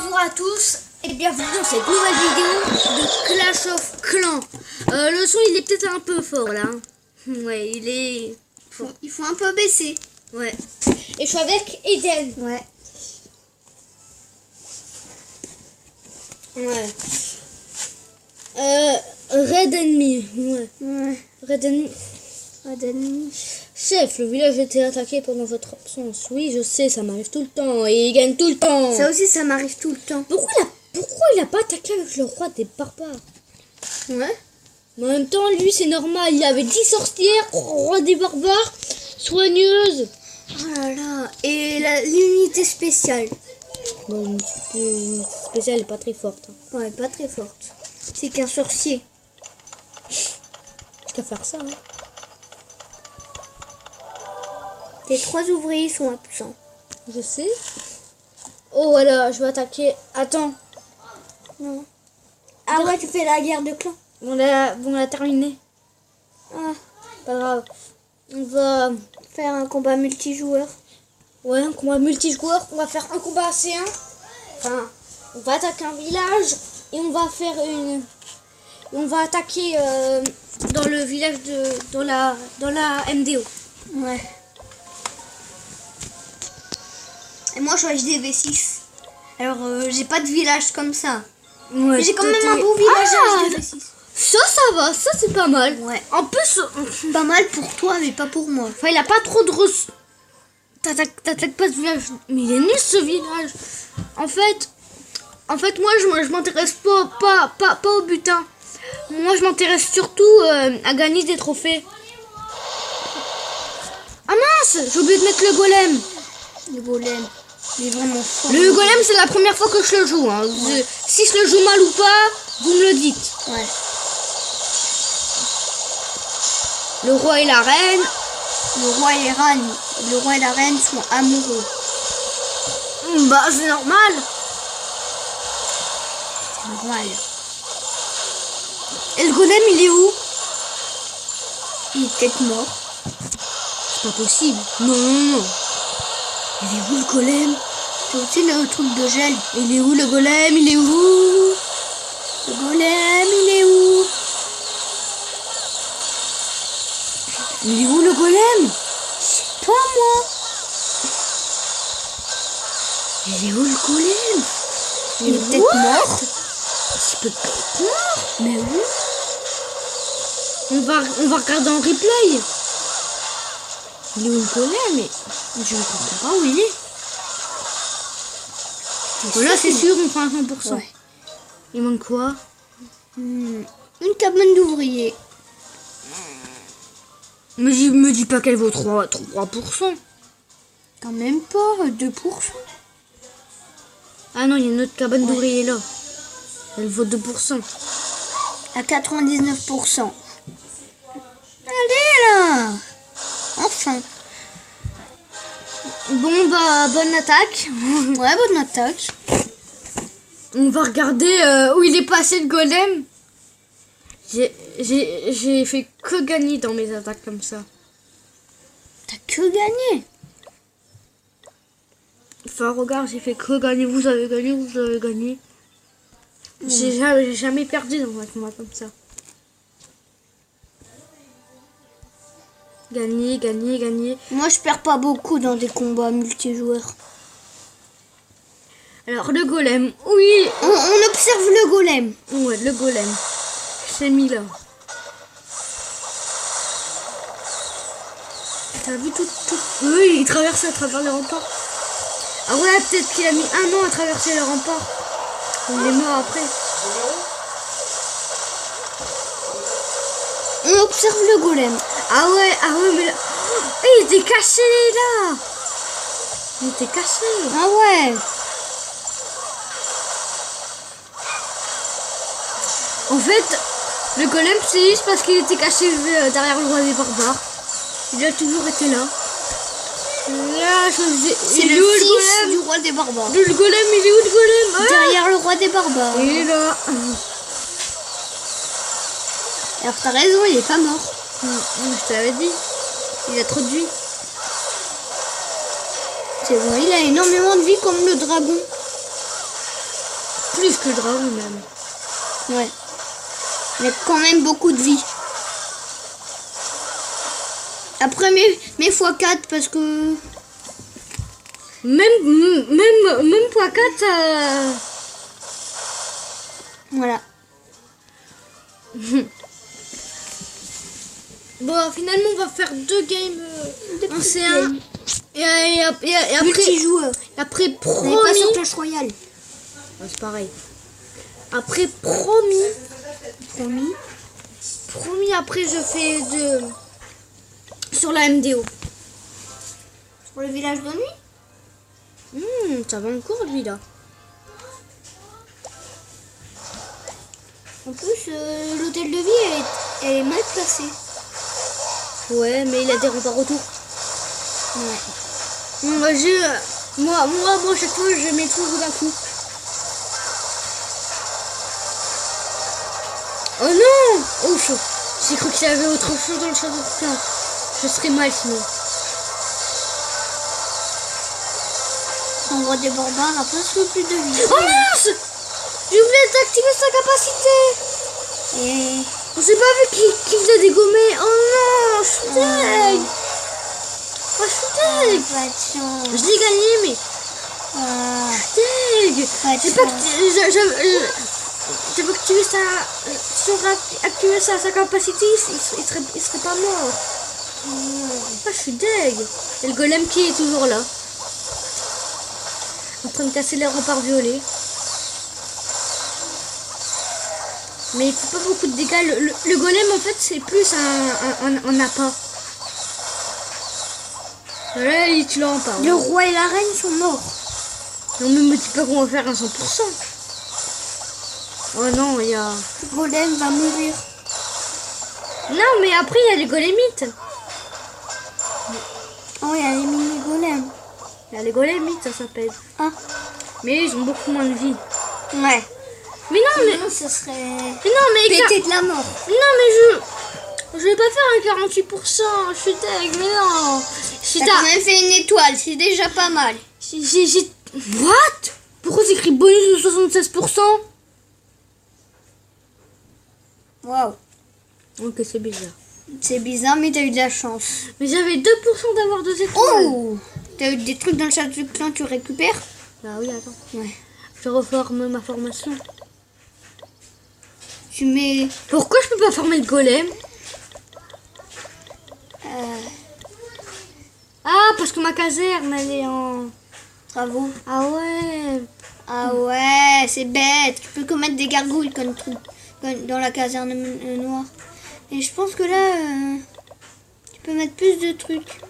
Bonjour à tous et bienvenue dans cette nouvelle vidéo de Clash of Clans. Le son il est peut-être un peu fort là. Ouais, il faut un peu baisser. Ouais. Et je suis avec Eden. Ouais. Ouais. Red Enemy. Ouais. Red Enemy. Red Enemy. Chef, le village a été attaqué pendant votre absence. Oui, je sais, ça m'arrive tout le temps. Et il gagne tout le temps. Ça aussi, ça m'arrive tout le temps. Pourquoi il a pas attaqué avec le roi des barbares? Ouais. Mais en même temps, lui, c'est normal. Il avait 10 sorcières, roi des barbares, soigneuse. Oh là là. Et l'unité spéciale. Bon, l'unité spéciale n'est pas très forte. Hein. Ouais, pas très forte. C'est qu'un sorcier. Je peux faire ça. Hein. Les 3 ouvriers sont absents. Je sais. Oh voilà, je vais attaquer. Attends. Non. Ah ouais, tu fais la guerre de clans. On l'a terminé. Ah, Pas grave. On va faire un combat multijoueur. Ouais, un combat multijoueur. On va faire un combat AC1. Enfin, on va attaquer un village et on va faire on va attaquer dans le village dans la MDO. Ouais. Et moi, je suis HDV6. Alors, j'ai pas de village comme ça. Ouais, mais j'ai quand même un beau village HDV6. Ça va, ça c'est pas mal. Ouais. En plus, pas mal pour toi, mais pas pour moi. Enfin, il a pas trop de T'attaques pas ce village. Mais il est nul ce village. En fait, moi, je m'intéresse pas au butin. Moi, je m'intéresse surtout à gagner des trophées. Ah mince, j'ai oublié de mettre le golem. Le golem. Il est vraiment fort. Le golem, c'est la première fois que je le joue. Hein. Ouais. Si je le joue mal ou pas, vous me le dites. Ouais. Le roi et la reine. Le roi et la reine sont amoureux. Bah, c'est normal. C'est normal. Et le golem, il est où? Il est peut-être mort. C'est pas possible. Non. Il est où le golem? C'est aussi le truc de gel. Il est où le golem? Il est où? Le golem, il est où? Il est où le golem? Je sais pas moi. Il est où le golem? Il est peut-être mort. Il peut être mort. Mais oui. On va regarder en replay. Il est où le golem? Mais je ne comprends pas où il est. Voilà, c'est sûr, on prend 100%. Ouais. Il manque quoi? Une cabane d'ouvriers. Mais me dis pas qu'elle vaut 3%. Quand même pas, 2%. Ah non, il y a une autre cabane d'ouvriers là. Elle vaut 2%. À 99%. Allez là! Enfin. Bon bah, bonne attaque. Ouais, bonne attaque. On va regarder où il est passé le golem. J'ai fait que gagner dans mes attaques comme ça. T'as que gagné. Enfin, regarde, j'ai fait que gagner. Vous avez gagné. J'ai jamais perdu dans un combat comme ça. Gagner. Moi, je perds pas beaucoup dans des combats multijoueurs. Alors, le golem, oui. On observe le golem. Ouais, le golem. C'est mis là. T'as vu tout. Oui, il traverse à travers les remparts. Ah ouais, peut-être qu'il a mis 1 an à traverser le rempart. Il est mort après. On observe le golem. Ah ouais, mais là... Oh, il était caché là. Il était caché. Ah ouais. En fait, le golem, c'est juste parce qu'il était caché derrière le roi des barbares. Il a toujours été là. Là, c'est le fils du roi des barbares. Le golem, il est où le golem? Derrière le roi des barbares. Il est là. Alors t'as raison, il est pas mort. Je te l'avais dit. Il a trop de vie. C'est vrai, il a énormément de vie comme le dragon. Plus que le dragon même. Ouais. Il y a quand même beaucoup de vie. Après, mais x4 parce que... Même x4, Voilà. Bon, finalement, on va faire 2 games en C1. Et après, Multijoueur. après On promis. n'est pas sur Clash Royale. Ah, c'est pareil. Après promis, après je fais sur la MDO. Pour le village de nuit. Ça va encore lui là. En plus, l'hôtel de vie elle est mal placée. Ouais, mais il a des remparts autour. Ouais. Moi, chaque fois, je mets tout d'un coup. Oh non! Oh, chaud. J'ai cru qu'il y avait autre chose dans le château de plein. Je serais mal sinon. On voit des barbares à presque plus de vie. Oh mince! J'ai oublié d'activer sa capacité. Et... On s'est pas vu qui faisait dégommer. Oh non, je suis deg. Oh, je suis deg. Pas de chance. Je l'ai gagné, mais Ah, deg. pas de J'ai pas chance. j'avais activé si on avait activé sa capacité, il serait pas mort. Ah, je suis deg. Et le golem qui est toujours là. En train de casser les remparts violets. Mais il faut pas beaucoup de dégâts. Le golem en fait c'est plus un appât. Là il tue le rempart. Le roi et la reine sont morts. Non mais me dis pas qu'on va faire un 100%. Oh non, il y a... Le golem va mourir. Non mais après il y a les golémites. Oh, il y a les mini golems. Il y a les golémites ça s'appelle. Ah, Mais ils ont beaucoup moins de vie. ouais. Mais non mais... Sinon, ce serait Mais non mais... pété de la mort. Non mais je vais pas faire un 48%. Je suis deg, mais non. Si T'as quand même fait une étoile, c'est déjà pas mal. j'ai... What? Pourquoi c'est écrit bonus de 76%? Waouh. Ok, c'est bizarre. C'est bizarre, mais t'as eu de la chance. Mais j'avais 2% d'avoir 2 étoiles. Oh, t'as eu des trucs dans le château de clan, tu récupères? Bah oui, attends. Ouais. Je reforme ma formation. Tu mets... Pourquoi je peux pas former le golem? Ah, parce que ma caserne, elle est en... Travaux. Ah ouais. Ah ouais, c'est bête. Tu peux commettre des gargouilles comme truc dans la caserne noire. Et je pense que là, tu peux mettre plus de trucs.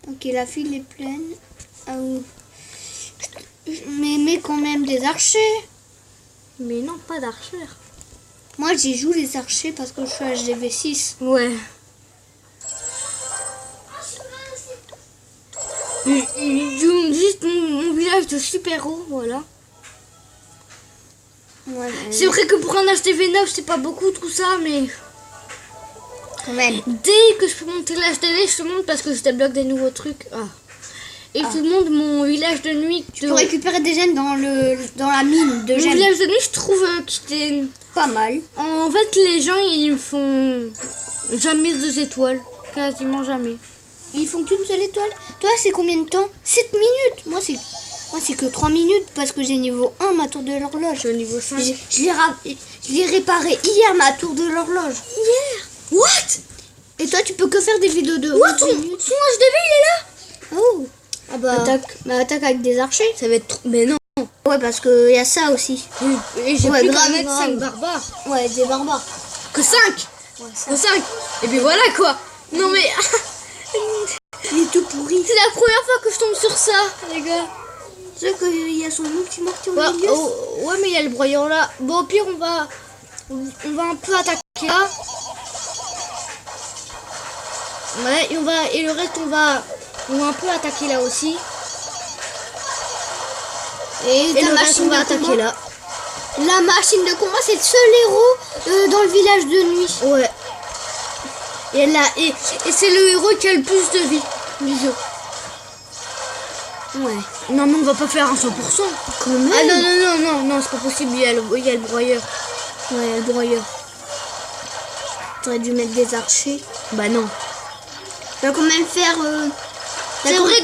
Ok, la file est pleine. Ah oui. Mais quand même des archers. Mais non, pas d'archère. Moi, j'y joue les archers parce que je suis HDV6. Ouais. Juste mon village de super-héros, voilà. Ouais, C'est vrai que pour un HDV9, c'est pas beaucoup tout ça, mais... quand même. Dès que je peux monter l'HDV, je te montre parce que je débloque des nouveaux trucs. Ah. Et je te montre mon village de nuit. Tu peux récupérer des gemmes dans la mine de Mon gemmes. village de nuit, je trouve qu'il était... Pas mal. En fait, les gens, ils font jamais 2 étoiles. Quasiment jamais. Ils font qu'une seule étoile. Toi, c'est combien de temps? 7 minutes. Moi, c'est que 3 minutes parce que j'ai niveau 1 ma tour de l'horloge. Je suis au niveau 5. Je l'ai réparé hier ma tour de l'horloge. Hier. What? Et toi, tu peux que faire des vidéos de What? 11 Son minutes. HDV, il est là. Oh. Ah bah... Attaque avec des archers. Ça va être trop... Mais non. Ouais, parce qu'il y a ça aussi. Et j'ai Ouais, plus grave, qu'à mettre grave. 5 barbares. Ouais, des barbares. Que 5. Ouais, ça. Que 5. Et puis voilà quoi. Non mais... Il est tout pourri. C'est la première fois que je tombe sur ça, les gars. Tu sais qu'il y a son nom qui marque au Ouais, milieu. ouais, mais il y a le broyeur là. Bon, au pire, on va un peu attaquer là. Ouais, et le reste, on va un peu attaquer là aussi. Et Et ta le reste, on va de attaquer combat. là. La machine de combat, c'est le seul héros dans le village de nuit. Ouais. Et là, et c'est le héros qui a le plus de vie du jeu. Ouais. Non, mais on va pas faire un 100%. Quand même. Ah non, c'est pas possible. Il y a le broyeur. Ouais, il y a le broyeur. T'aurais dû mettre des archers. Bah non. Tu vas quand même faire... C'est vrai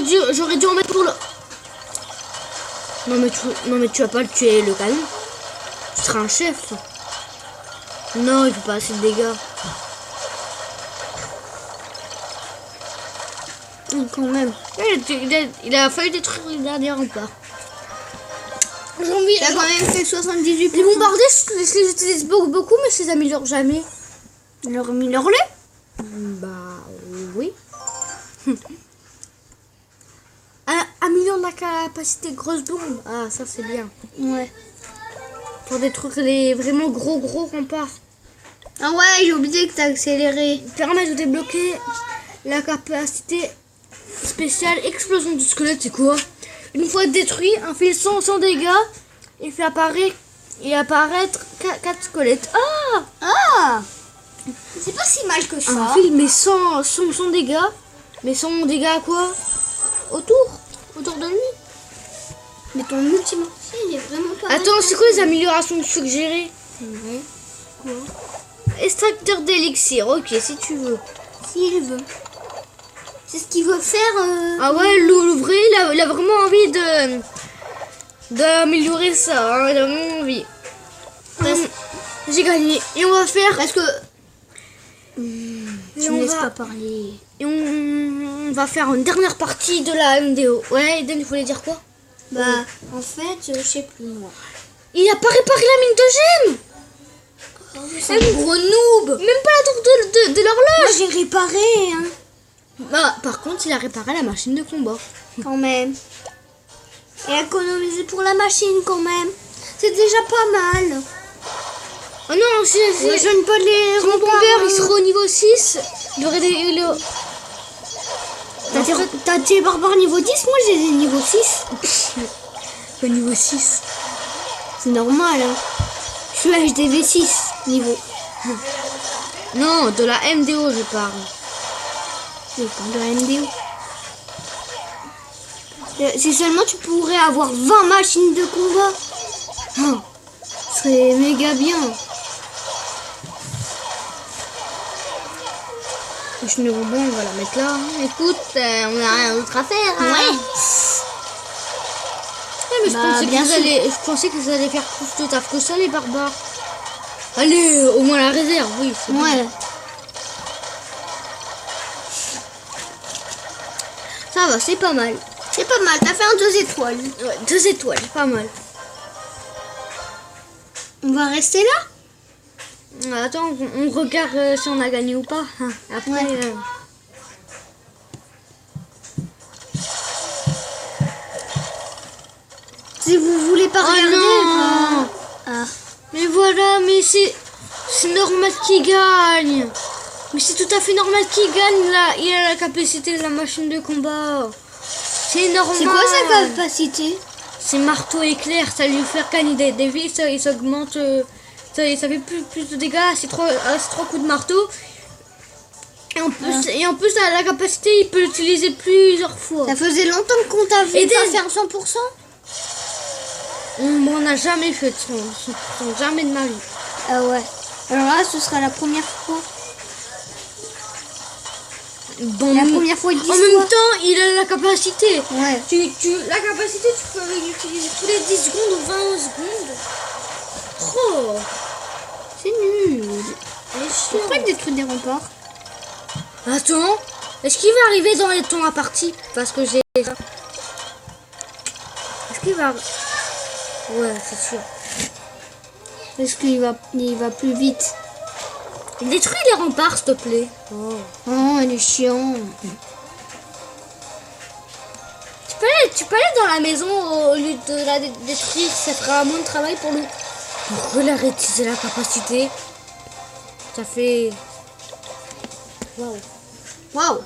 que j'aurais dû en mettre pour le... Non mais tu vas pas le tuer le canon. Tu seras un chef. Non, il fait pas assez de dégâts. Quand même. Il a fallu détruire le dernier rempart. J'ai envie. T'as quand même fait 78%. Les bombardés, je les utilise beaucoup, mais je les améliore jamais. Alors, améliore-les. Bah oui. Améliore la capacité grosse bombe. Ah, ça c'est bien. Ouais. Pour détruire les vraiment gros remparts. Ah ouais, j'ai oublié que t'as accéléré. Permet de débloquer la capacité spéciale explosion du squelette. C'est quoi? Une fois détruit, un fil sans dégâts, il fait apparaître 4 squelettes. Ah, c'est pas si mal que ça. Un fil mais sans dégâts. Mais sans dégâts à quoi? Autour de lui. Mais ton multi-mortier, il est vraiment pas... Attends, c'est quoi les améliorations suggérées? Quoi? Extracteur d'élixir, ok, si tu veux. S'il veut. C'est ce qu'il veut faire. Ah ouais, l'ouvrier, il a vraiment envie d'améliorer ça. Hein, il a vraiment envie. J'ai gagné. Et on va faire... Parce que... tu me laisses pas parler. Et on va faire une dernière partie de la MDO. Ouais, Eden, il voulait dire quoi? Bah, en fait, je sais plus moi. Il a pas réparé la mine de gemmes. C'est un gros noob. Même pas la tour de l'horloge. Moi, j'ai réparé, hein. Bah, par contre, il a réparé la machine de combat. Quand même. Et économiser pour la machine, quand même. C'est déjà pas mal. Oh non, si je ne peux les mon père, il sera au niveau 6. Il aurait des... T'as tes barbares niveau 10, moi j'ai des niveau 6. Au niveau 6. C'est normal, hein. Je suis HDV 6 niveau. Non, de la MDO je parle. Je parle de la MDO. Si seulement tu pourrais avoir 20 machines de combat. Oh, ce serait méga bien. La machine de combat, on va la mettre là. Écoute, on n'a rien d'autre à faire. Hein. Ouais. Mais je pensais qu'ils allaient faire plus de taf que ça, les barbares. Allez, au moins la réserve, oui. Ouais. Ça va, c'est pas mal. C'est pas mal, t'as fait un 2 étoiles. Ouais, 2 étoiles, pas mal. On va rester là? Attends, on regarde si on a gagné ou pas. Après... Ouais. Si vous voulez pas regarder... non. Ah. Mais voilà, mais c'est normal qu'il gagne. Mais c'est tout à fait normal qu'il gagne là. Il a la capacité de la machine de combat. C'est normal. C'est quoi sa capacité? C'est marteau éclair. Ça lui fait gagner des vies. Ça augmente. Ça fait plus de dégâts. C'est 3 coups de marteau. Et en plus, la capacité, il peut l'utiliser plusieurs fois. Ça faisait longtemps qu'on t'a vu pas faire 100%. On m'en a jamais fait de 100%. Jamais de ma vie. Ah ouais. Alors là, ce sera la première fois. Bon, la première fois 10 fois. En même temps, il a la capacité. Ouais. La capacité, tu peux l'utiliser tous les 10 secondes ou 20 secondes. Oh, c'est nul. Pourquoi il détruit des remparts? Attends, est-ce qu'il va arriver dans les temps à partie? Parce que j'ai ça. Est-ce qu'il va... Ouais, c'est sûr. Est-ce qu'il va plus vite? Détruis les remparts, s'il te plaît. Oh, elle est chiant. Tu peux aller dans la maison au lieu de la détruire. Ça fera moins de travail pour nous. Pour relativiser la capacité. Ça fait... Waouh. Waouh.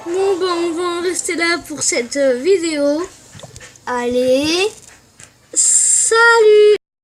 Bon, ben, on va en rester là pour cette vidéo. Allez. Salut.